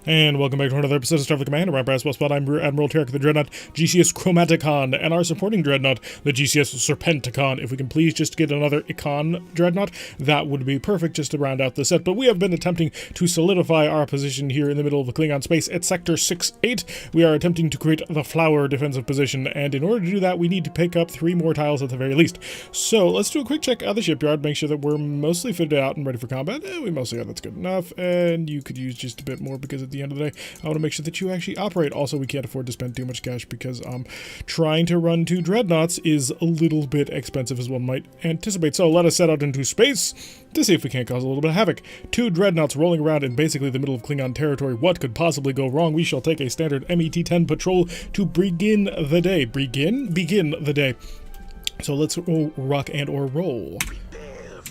And welcome back to another episode of Starfleet Command. I'm Brass Spot. I'm Rear Admiral Tarek, the Dreadnought GCS Chromaticon, and our supporting Dreadnought, the GCS Serpenticon. If we can please just get another Econ Dreadnought, that would be perfect just to round out the set. But we have been attempting to solidify our position here in the middle of the Klingon space at Sector 6-8. We are attempting to create the flower defensive position, and in order to do that, we need to pick up 3 more tiles at the very least. So let's do a quick check at the shipyard, make sure that we're mostly fitted out and ready for combat. We mostly are, that's good enough, and you could use just a bit more because at the end of the day, I want to make sure that you actually operate. Also, we can't afford to spend too much cash because trying to run 2 dreadnoughts is a little bit expensive as one might anticipate. So let us set out into space to see if we can't cause a little bit of havoc. 2 dreadnoughts rolling around in basically the middle of Klingon territory. What could possibly go wrong? We shall take a standard MET-10 patrol to begin the day. Begin the day. So let's rock and or roll.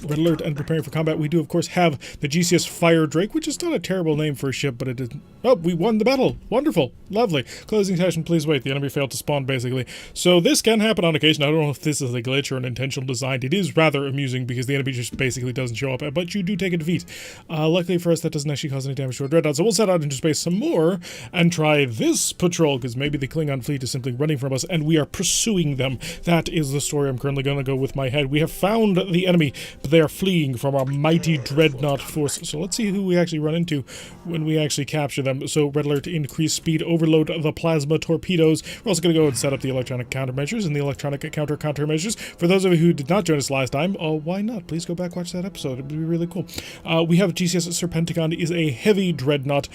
Red alert and preparing for combat. We do, of course, have the GCS Fire Drake, which is not a terrible name for a ship, but it is... Oh, we won the battle. Wonderful. Lovely. Closing session, please wait. The enemy failed to spawn, basically. So this can happen on occasion. I don't know if this is a glitch or an intentional design. It is rather amusing because the enemy just basically doesn't show up, but you do take a defeat. Luckily for us, that doesn't actually cause any damage to our dreadnought. So we'll set out into space some more and try this patrol, because maybe the Klingon fleet is simply running from us and we are pursuing them. That is the story I'm currently going to go with my head. We have found the enemy, but they are fleeing from our mighty dreadnought force. So let's see who we actually run into when we actually capture them. So red alert, increase speed, overload the plasma torpedoes. We're also going to go and set up the electronic countermeasures and the electronic countermeasures. For those of you who did not join us last time, why not? Please go back, watch that episode. It would be really cool. We have GCS Serpenticon is a heavy dreadnought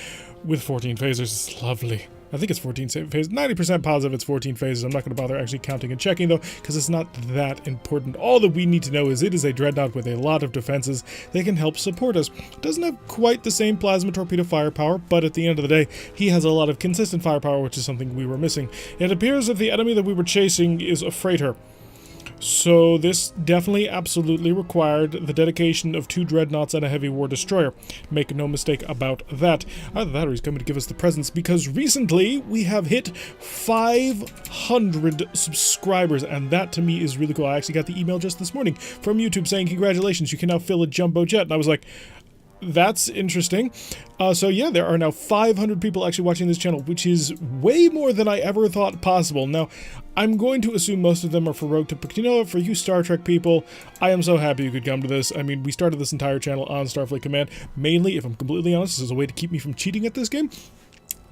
with 14 phasers. It's lovely. I think it's 14 phases. 90% positive it's 14 phases. I'm not going to bother actually counting and checking, though, because it's not that important. All that we need to know is it is a dreadnought with a lot of defenses that can help support us. Doesn't have quite the same plasma torpedo firepower, but at the end of the day, he has a lot of consistent firepower, which is something we were missing. It appears that the enemy that we were chasing is a freighter. So this definitely absolutely required the dedication of 2 dreadnoughts and a heavy war destroyer. Make no mistake about that. The battery's coming to give us the presents because recently we have hit 500 subscribers, and that to me is really cool. I actually got the email just this morning from YouTube saying, congratulations, you can now fill a jumbo jet. And I was like, that's interesting. So yeah, there are now 500 people actually watching this channel, which is way more than I ever thought possible. Now, I'm going to assume most of them are for Rogue to, but you know what, for you Star Trek people, I am so happy you could come to this. I mean, we started this entire channel on Starfleet Command, mainly, if I'm completely honest, as a way to keep me from cheating at this game.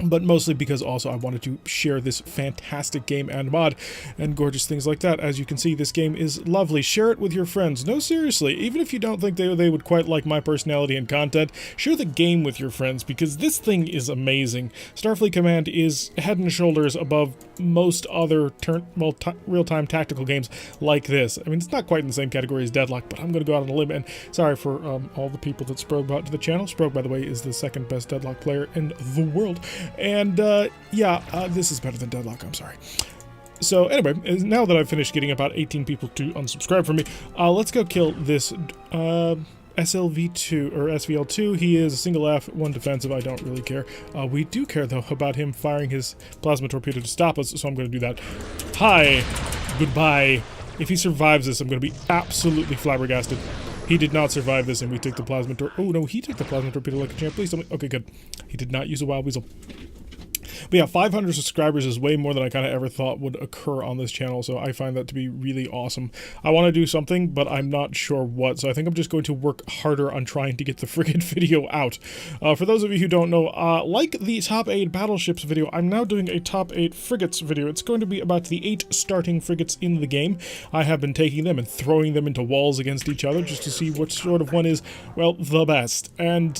But mostly because also I wanted to share this fantastic game and mod and gorgeous things like that. As you can see, this game is lovely. Share it with your friends. No, seriously, even if you don't think they would quite like my personality and content, share the game with your friends because this thing is amazing. Starfleet Command is head and shoulders above most other real-time tactical games like this. I mean, it's not quite in the same category as Deadlock, but I'm going to go out on a limb. And sorry for all the people that Sprogue brought to the channel. Sprogue, by the way, is the 2nd best Deadlock player in the world. And, this is better than Deadlock, I'm sorry. So, anyway, now that I've finished getting about 18 people to unsubscribe from me, let's go kill this, SLV2, or SVL2. He is a single F, 1 defensive, I don't really care. We do care, though, about him firing his plasma torpedo to stop us, so I'm going to do that. Hi, goodbye. If he survives this, I'm going to be absolutely flabbergasted. He did not survive this, and we took the plasma torpedo. Oh, no, he took the plasma torpedo like a champ. Please tell me. Okay, good. He did not use a wild weasel. But yeah, 500 subscribers is way more than I kind of ever thought would occur on this channel, so I find that to be really awesome. I want to do something, but I'm not sure what, so I think I'm just going to work harder on trying to get the frigate video out. For those of you who don't know, like the top 8 battleships video, I'm now doing a top 8 frigates video. It's going to be about the 8 starting frigates in the game. I have been taking them and throwing them into walls against each other just to see which sort of one is, well, the best. And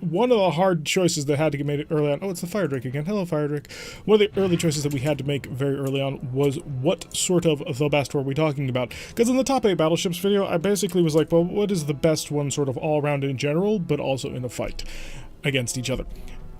one of the hard choices that had to get made early on... Oh, it's the Fire Drake again. Hello, Fire Drake. One of the early choices that we had to make very early on was what sort of the best were we talking about? Because in the top 8 battleships video, I basically was like, well, what is the best one sort of all around in general, but also in a fight against each other?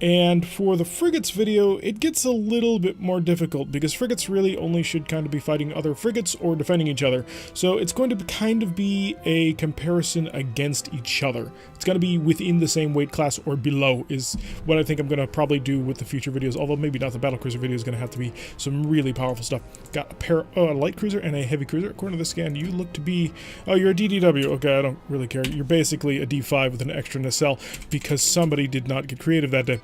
And for the frigates video, it gets a little bit more difficult because frigates really only should kind of be fighting other frigates or defending each other. So it's going to kind of be a comparison against each other. It's going to be within the same weight class or below is what I think I'm going to probably do with the future videos, although maybe not. The battlecruiser video is going to have to be some really powerful stuff. Got a light cruiser and a heavy cruiser. According to the scan, you look to be... Oh, you're a DDW. Okay, I don't really care. You're basically a D5 with an extra nacelle because somebody did not get creative that day.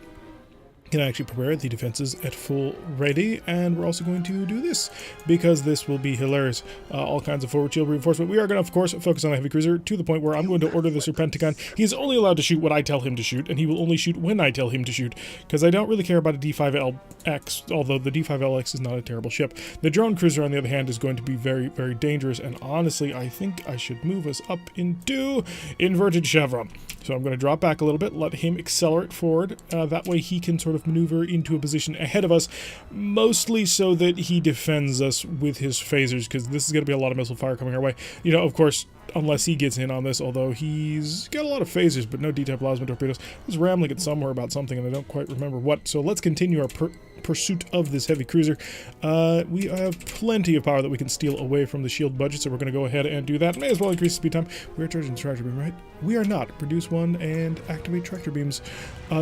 Can actually prepare the defenses at full ready, and we're also going to do this because this will be hilarious. All kinds of forward shield reinforcement. We are going to, of course, focus on the heavy cruiser to the point where I'm going to order the Serpenticon. He's only allowed to shoot what I tell him to shoot, and he will only shoot when I tell him to shoot, because I don't really care about a D5LX, although the D5LX is not a terrible ship. The drone cruiser, on the other hand, is going to be very, very dangerous, and honestly, I think I should move us up into inverted chevron. So I'm going to drop back a little bit, let him accelerate forward. That way he can sort of maneuver into a position ahead of us, mostly so that he defends us with his phasers, because this is going to be a lot of missile fire coming our way. You know, of course, unless he gets in on this, although he's got a lot of phasers, but no D-type plasma torpedoes. I was rambling it somewhere about something, and I don't quite remember what. So let's continue our pursuit of this heavy cruiser. We have plenty of power that we can steal away from the shield budget, so we're going to go ahead and do that. May as well increase the speed time. We are charging the tractor beam, right? We are not. Produce one and activate tractor beams.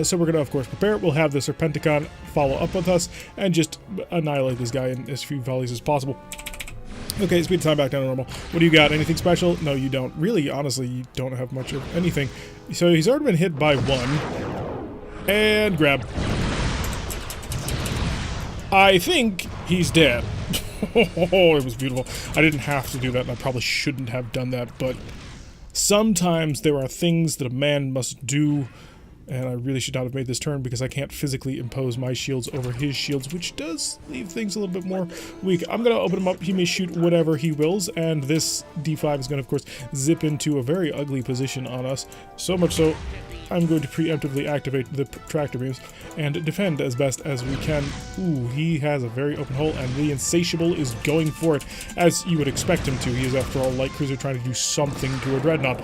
So we're going to, of course, prepare. We'll have the Serpenticon follow up with us and just annihilate this guy in as few volleys as possible. Okay, speed time back down to normal. What do you got? Anything special? No, you don't. Really, honestly, you don't have much of anything. So he's already been hit by one. And grab. I think he's dead. Oh, it was beautiful. I didn't have to do that, and I probably shouldn't have done that, but sometimes there are things that a man must do, and I really should not have made this turn because I can't physically impose my shields over his shields, which does leave things a little bit more weak. I'm going to open him up. He may shoot whatever he wills, and this D5 is going to, of course, zip into a very ugly position on us. So much so, I'm going to preemptively activate the tractor beams and defend as best as we can. Ooh, he has a very open hole, and the Insatiable is going for it, as you would expect him to. He is, after all, a light cruiser trying to do something to a dreadnought.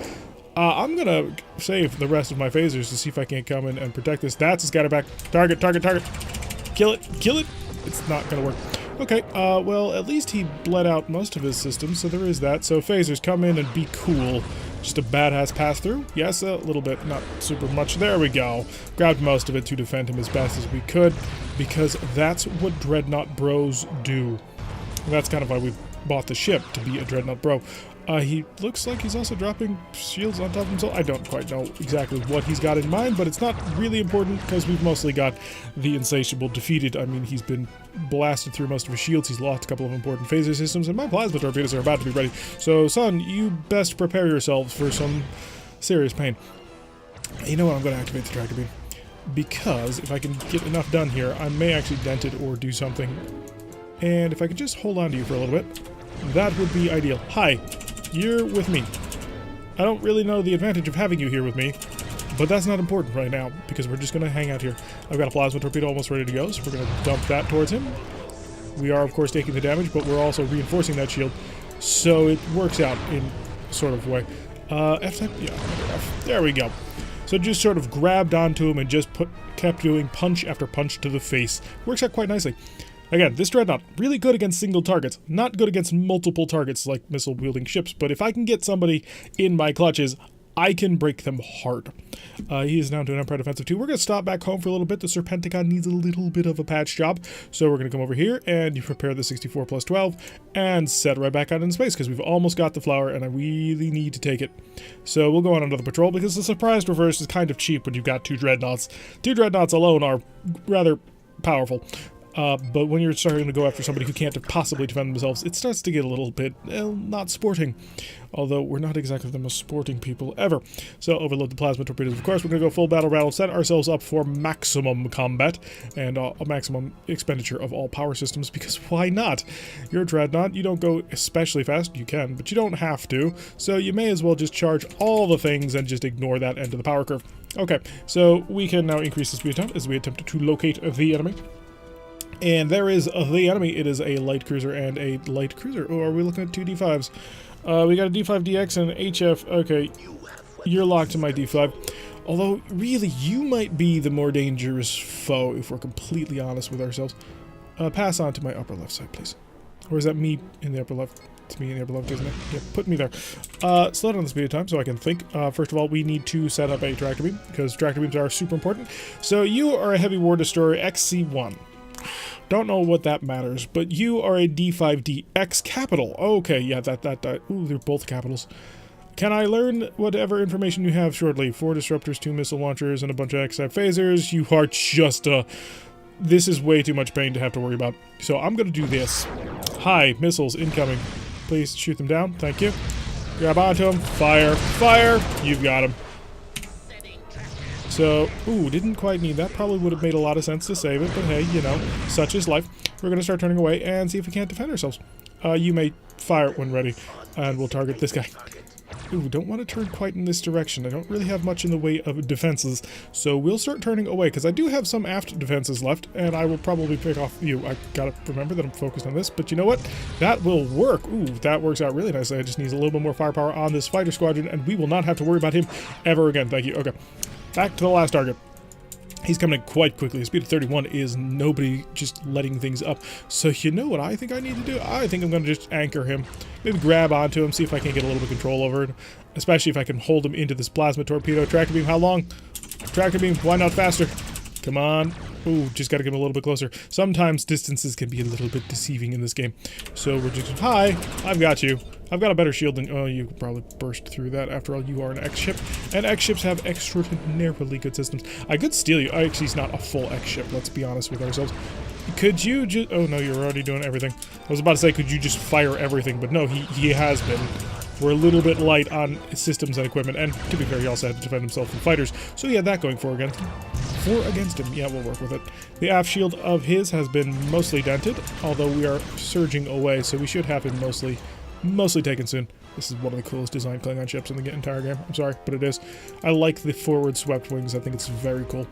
I'm gonna save the rest of my phasers to see if I can't come in and protect this. That's a scatterback. Target, target, target. Kill it, kill it. It's not gonna work. Okay, well, at least he bled out most of his systems, so there is that. So phasers, come in and be cool. Just a badass pass through. Yes, a little bit, not super much. There we go. Grabbed most of it to defend him as best as we could, because that's what Dreadnought bros do. And that's kind of why we bought the ship, to be a Dreadnought bro. He looks like he's also dropping shields on top of himself. I don't quite know exactly what he's got in mind, but it's not really important because we've mostly got the Insatiable defeated. I mean, he's been blasted through most of his shields. He's lost a couple of important phaser systems, and my plasma torpedoes are about to be ready. So, son, you best prepare yourselves for some serious pain. You know what? I'm going to activate the tractor beam, because if I can get enough done here, I may actually dent it or do something. And if I could just hold on to you for a little bit, that would be ideal. Hi. You're with me. I don't really know the advantage of having you here with me, but that's not important right now, because we're just going to hang out here. I've got a plasma torpedo almost ready to go, so we're going to dump that towards him. We are, of course, taking the damage, but we're also reinforcing that shield, so it works out in sort of way. F-type? Yeah, F. There we go. So just sort of grabbed onto him and just kept doing punch after punch to the face. Works out quite nicely. Again, this Dreadnought, really good against single targets, not good against multiple targets like missile-wielding ships, but if I can get somebody in my clutches, I can break them hard. He is down to an Empire Defensive 2. We're going to stop back home for a little bit. The Serpenticon needs a little bit of a patch job, so we're going to come over here and you prepare the 64 plus 12 and set right back out into space, because we've almost got the flower and I really need to take it. So we'll go on another patrol, because the surprise reverse is kind of cheap when you've got two Dreadnoughts. Two Dreadnoughts alone are rather powerful. But when you're starting to go after somebody who can't possibly defend themselves, it starts to get a little bit, not sporting. Although we're not exactly the most sporting people ever. So overload the plasma torpedoes. Of course, we're going to go full battle rattle, set ourselves up for maximum combat and a maximum expenditure of all power systems, because why not? You're a Dreadnought. You don't go especially fast. You can, but you don't have to. So you may as well just charge all the things and just ignore that end of the power curve. Okay, so we can now increase the speed time as we attempt to locate the enemy. And there is the enemy. It is a light cruiser and a light cruiser. Oh, are we looking at two D5s? We got a D5DX and an HF. Okay, you're locked to my D5. Although, really, you might be the more dangerous foe, if we're completely honest with ourselves. Pass on to my upper left side, please. Or is that me in the upper left? It's me in the upper left, isn't it? Yeah, put me there. Slow down the speed of time so I can think. First of all, we need to set up a tractor beam, because tractor beams are super important. So you are a heavy war destroyer XC1. Don't know what that matters, but you are a D5DX capital. Okay, yeah, that. Ooh, they're both capitals. Can I learn whatever information you have shortly? 4 disruptors, 2 missile launchers, and a bunch of X-type phasers. You are just this is way too much pain to have to worry about. So I'm gonna do this. Hi, missiles incoming. Please shoot them down. Thank you. Grab onto them. Fire. Fire! You've got him. So, ooh, didn't quite need that. Probably would have made a lot of sense to save it, but hey, you know, such is life. We're gonna start turning away and see if we can't defend ourselves. You may fire when ready, and we'll target this guy. Ooh, don't want to turn quite in this direction. I don't really have much in the way of defenses, so we'll start turning away, because I do have some aft defenses left, and I will probably pick off you. I gotta remember that I'm focused on this, but you know what? That will work. Ooh, that works out really nicely. I just need a little bit more firepower on this fighter squadron, and we will not have to worry about him ever again. Thank you. Okay, back to the last target. He's coming in quite quickly. The speed of 31 is nobody just letting things up. So you know what I think I need to do? I think I'm going to just anchor him. Maybe grab onto him, see if I can get a little bit of control over it. Especially if I can hold him into this plasma torpedo. Tractor beam, how long? Tractor beam, why not faster? Come on. Ooh, just got to get him a little bit closer. Sometimes distances can be a little bit deceiving in this game. So we're just, hi, I've got you. I've got a better shield than, oh, you could probably burst through that. After all, you are an X-ship, and X-ships have extraordinarily good systems. I could steal you. Actually, he's not a full X-ship, let's be honest with ourselves. Could you just, oh no, you're already doing everything. I was about to say, could you just fire everything, but no, he has been. We're a little bit light on systems and equipment, and to be fair, he also had to defend himself from fighters, so he had that going for against him. 4 against him, yeah, we'll work with it. The aft shield of his has been mostly dented, although we are surging away, so we should have him mostly taken soon. This is one of the coolest designed Klingon ships in the entire game. I'm sorry, but it is. I like the forward swept wings. I think it's very cool.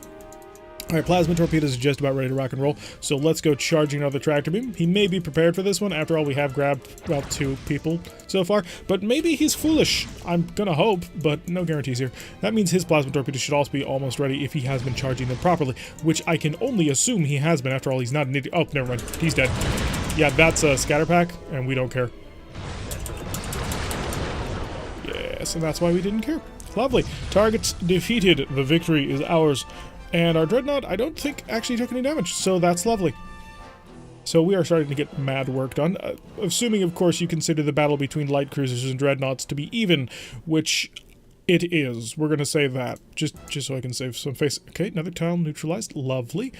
Alright, plasma torpedoes are just about ready to rock and roll, so let's go charging another tractor beam. He may be prepared for this one. After all, we have grabbed about 2 people so far, but maybe he's foolish. I'm gonna hope, but no guarantees here. That means his plasma torpedoes should also be almost ready if he has been charging them properly, which I can only assume he has been. After all, he's not an idiot. Oh, never mind. He's dead. Yeah, that's a scatter pack, and we don't care. Yes, and that's why we didn't care. Lovely. Targets defeated. The victory is ours. And our Dreadnought, I don't think, actually took any damage, so that's lovely. So we are starting to get mad work done. Assuming, of course, you consider the battle between light cruisers and Dreadnoughts to be even, which it is. We're going to say that, just so I can save some face. Okay, another tile neutralized. Lovely.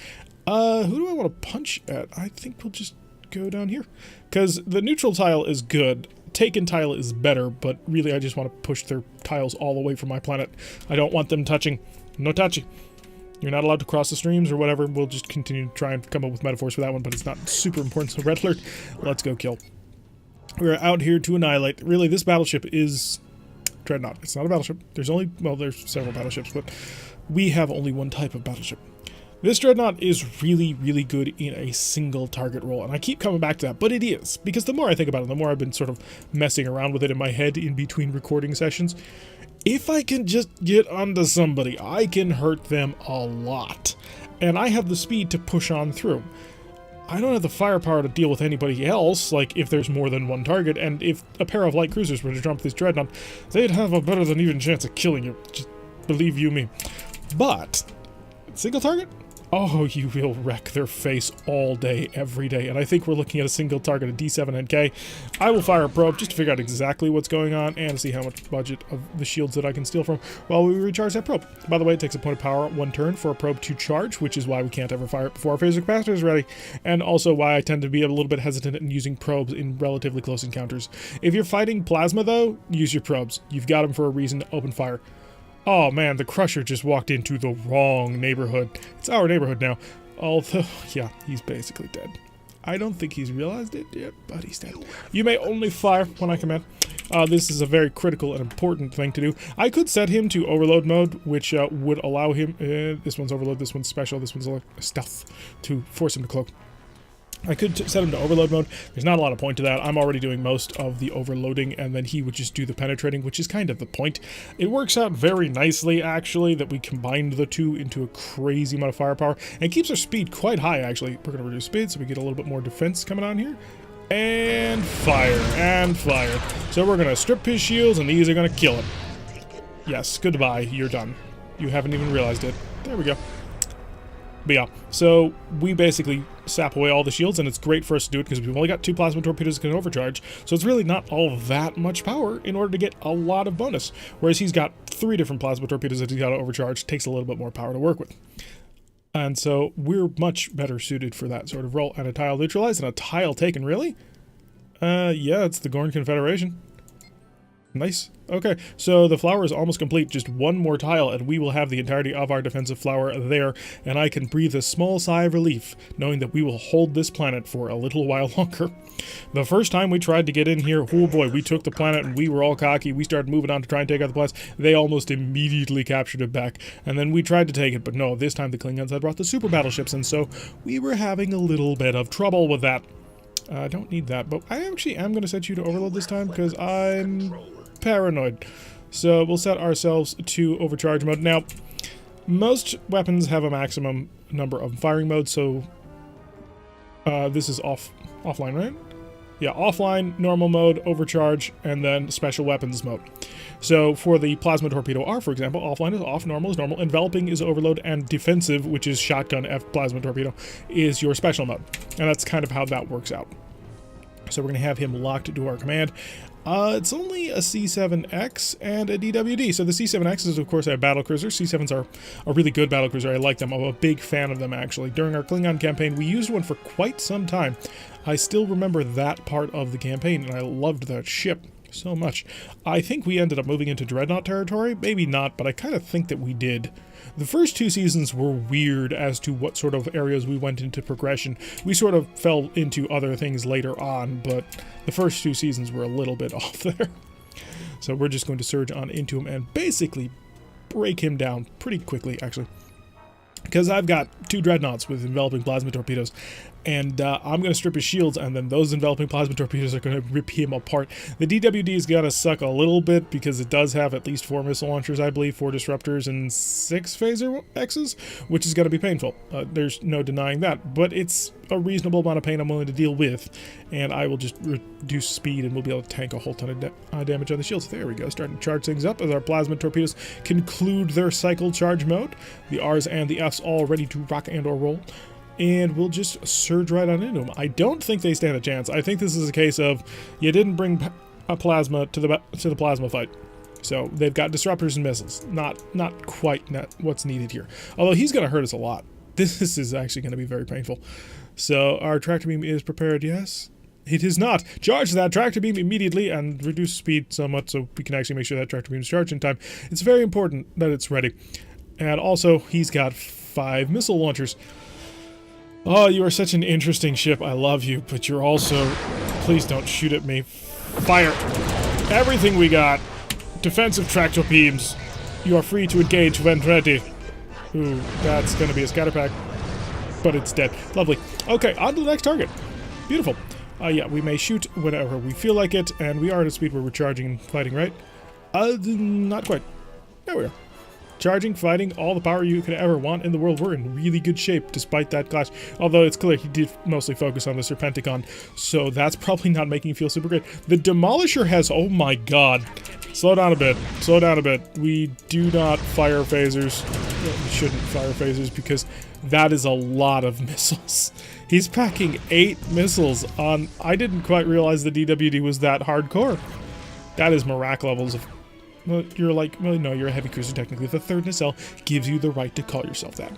Who do I want to punch at? I think we'll just go down here. Because the neutral tile is good. Taken tile is better, but really I just want to push their tiles all away from my planet. I don't want them touching. No touching. You're not allowed to cross the streams or whatever. We'll just continue to try and come up with metaphors for that one, but it's not super important. So red alert, let's go kill. We're out here to annihilate. Really, this battleship is Dreadnought. It's not a battleship. There's only, well, there's several battleships, but we have only one type of battleship. This Dreadnought is really, really good in a single target role, and I keep coming back to that, but it is, because the more I think about it, the more I've been sort of messing around with it in my head in between recording sessions. If I can just get onto somebody, I can hurt them a lot. And I have the speed to push on through. I don't have the firepower to deal with anybody else, like if there's more than one target, and if a pair of light cruisers were to jump this Dreadnought, they'd have a better than even chance of killing you. Just believe you me. But, single target? Oh, you will wreck their face all day, every day. And I think we're looking at a single target, a D7NK. I will fire a probe just to figure out exactly what's going on and see how much budget of the shields that I can steal from while we recharge that probe. By the way, it takes a point of power 1 turn for a probe to charge, which is why we can't ever fire it before our phaser capacitor is ready. And also why I tend to be a little bit hesitant in using probes in relatively close encounters. If you're fighting plasma, though, use your probes. You've got them for a reason. Open fire. Oh man, the Crusher just walked into the wrong neighborhood. It's our neighborhood now. Although, yeah, he's basically dead. I don't think he's realized it yet, but he's dead. You may only fire when I command. This is a very critical and important thing to do. I could set him to overload mode, which would allow him... this one's overload, this one's special, this one's stealth, to force him to cloak. I could set him to overload mode. There's not a lot of point to that. I'm already doing most of the overloading, and then he would just do the penetrating, which is kind of the point. It works out very nicely, actually, that we combined the two into a crazy amount of firepower, and it keeps our speed quite high, actually. We're going to reduce speed, so we get a little bit more defense coming on here. And fire, and fire. So we're going to strip his shields, and these are going to kill him. Yes, goodbye, you're done. You haven't even realized it. There we go. But yeah, so we basically sap away all the shields, and it's great for us to do it because we've only got 2 plasma torpedoes that can overcharge, so it's really not all that much power in order to get a lot of bonus. Whereas he's got 3 different plasma torpedoes that he's got to overcharge, takes a little bit more power to work with. And so we're much better suited for that sort of role. And a tile neutralized and a tile taken, really? Yeah, it's the Gorn Confederation. Nice. Okay, so the flower is almost complete. Just 1 more tile, and we will have the entirety of our defensive flower there, and I can breathe a small sigh of relief, knowing that we will hold this planet for a little while longer. The first time we tried to get in here, oh boy, we took the planet, and we were all cocky. We started moving on to try and take out the planet. They almost immediately captured it back, and then we tried to take it, but no, this time the Klingons had brought the super battleships, and so we were having a little bit of trouble with that. I don't need that, but I actually am going to set you to overload this time, because I'm paranoid. So we'll set ourselves to overcharge mode. Now, most weapons have a maximum number of firing modes, so this is offline, right? Yeah, offline, normal mode, overcharge, and then special weapons mode. So for the Plasma Torpedo R, for example, offline is off, normal is normal, enveloping is overload, and defensive, which is shotgun F Plasma Torpedo, is your special mode. And that's kind of how that works out. So we're going to have him locked to our command. It's only a C7X and a DWD. So the C7X is, of course, a battlecruiser. C7s are a really good battlecruiser. I like them. I'm a big fan of them, actually. During our Klingon campaign, we used one for quite some time. I still remember that part of the campaign, and I loved that ship so much. I think we ended up moving into Dreadnought territory. Maybe not, but I kind of think that we did. The first 2 seasons were weird as to what sort of areas we went into progression. We sort of fell into other things later on, but the first 2 seasons were a little bit off there. So we're just going to surge on into him and basically break him down pretty quickly, actually. Because I've got 2 dreadnoughts with enveloping plasma torpedoes, and I'm going to strip his shields, and then those enveloping plasma torpedoes are going to rip him apart. The DWD's got to suck a little bit because it does have at least 4 missile launchers, I believe, 4 disruptors, and 6 phaser X's, which is going to be painful. There's no denying that, but it's a reasonable amount of pain I'm willing to deal with, and I will just reduce speed, and we'll be able to tank a whole ton of damage on the shields. There we go, starting to charge things up as our plasma torpedoes conclude their cycle charge mode. The R's and the F's all ready to rock and or roll. And we'll just surge right on into them. I don't think they stand a chance. I think this is a case of you didn't bring a plasma to the plasma fight. So they've got disruptors and missiles. Not quite what's needed here. Although he's going to hurt us a lot. This is actually going to be very painful. So our tractor beam is prepared, yes? It is not. Charge that tractor beam immediately and reduce speed somewhat so we can actually make sure that tractor beam is charged in time. It's very important that it's ready. And also, he's got 5 missile launchers. Oh, you are such an interesting ship. I love you, but you're also... Please don't shoot at me. Fire! Everything we got. Defensive tractor beams. You are free to engage when ready. Ooh, that's going to be a scatter pack. But it's dead. Lovely. Okay, on to the next target. Beautiful. Yeah, we may shoot whenever we feel like it, and we are at a speed where we're charging and fighting, right? Not quite. There we are. Charging, fighting, all the power you could ever want in the world. We're in really good shape despite that clash. Although it's clear he did mostly focus on the Serpenticon, so that's probably not making you feel super great. The Demolisher has, oh my god. Slow down a bit. Slow down a bit. We do not fire phasers. Well, we shouldn't fire phasers because that is a lot of missiles. He's packing 8 missiles on... I didn't quite realize the DWD was that hardcore. That is Mirak levels of... Well, you're like, well, no, you're a heavy cruiser technically. The 3rd nacelle gives you the right to call yourself that.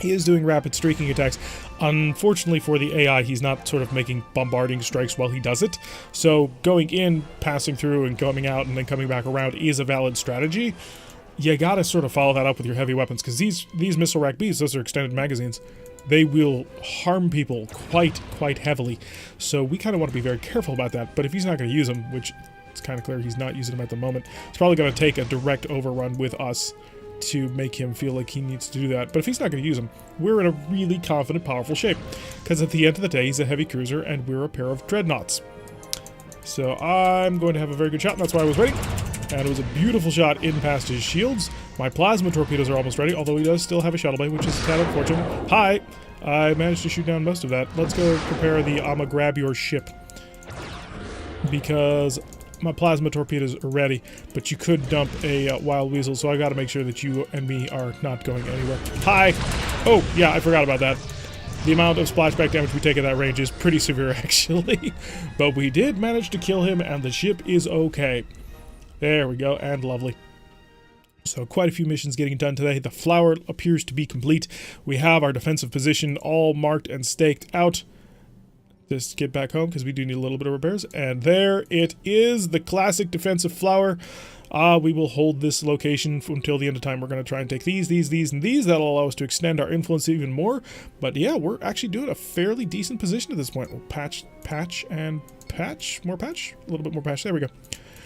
He is doing rapid streaking attacks. Unfortunately for the AI, he's not sort of making bombarding strikes while he does it. So going in, passing through, and coming out, and then coming back around is a valid strategy. You gotta sort of follow that up with your heavy weapons, because these missile rack Bs, those are extended magazines. They will harm people quite heavily. So we kind of want to be very careful about that. But if he's not going to use them, which... it's kind of clear he's not using them at the moment. It's probably going to take a direct overrun with us to make him feel like he needs to do that. But if he's not going to use them, we're in a really confident, powerful shape. Because at the end of the day, he's a heavy cruiser, and we're a pair of dreadnoughts. So I'm going to have a very good shot, and that's why I was waiting. And it was a beautiful shot in past his shields. My plasma torpedoes are almost ready, although he does still have a shuttle bay, which is a tad unfortunate. Hi! I managed to shoot down most of that. Let's go prepare the I'ma grab your ship. Because... my plasma torpedoes are ready, but you could dump a wild weasel, so I gotta make sure that you and me are not going anywhere. Hi! Oh, yeah, I forgot about that. The amount of splashback damage we take at that range is pretty severe, actually. But we did manage to kill him, and the ship is okay. There we go, and lovely. So quite a few missions getting done today. The flower appears to be complete. We have our defensive position all marked and staked out. Just get back home because we do need a little bit of repairs. And there it is, the classic defensive flower. We will hold this location until the end of time. We're going to try and take these, and these. That'll allow us to extend our influence even more. But yeah, we're actually doing a fairly decent position at this point. We'll patch, and patch. More patch? A little bit more patch. There we go.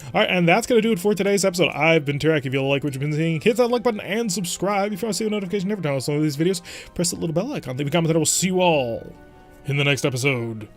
Alright, and that's going to do it for today's episode. I've been Mirak. If you like what you've been seeing, hit that like button and subscribe. If you want to see a notification every time I post one of these videos, press that little bell icon. Leave a comment, and I will see you all in the next episode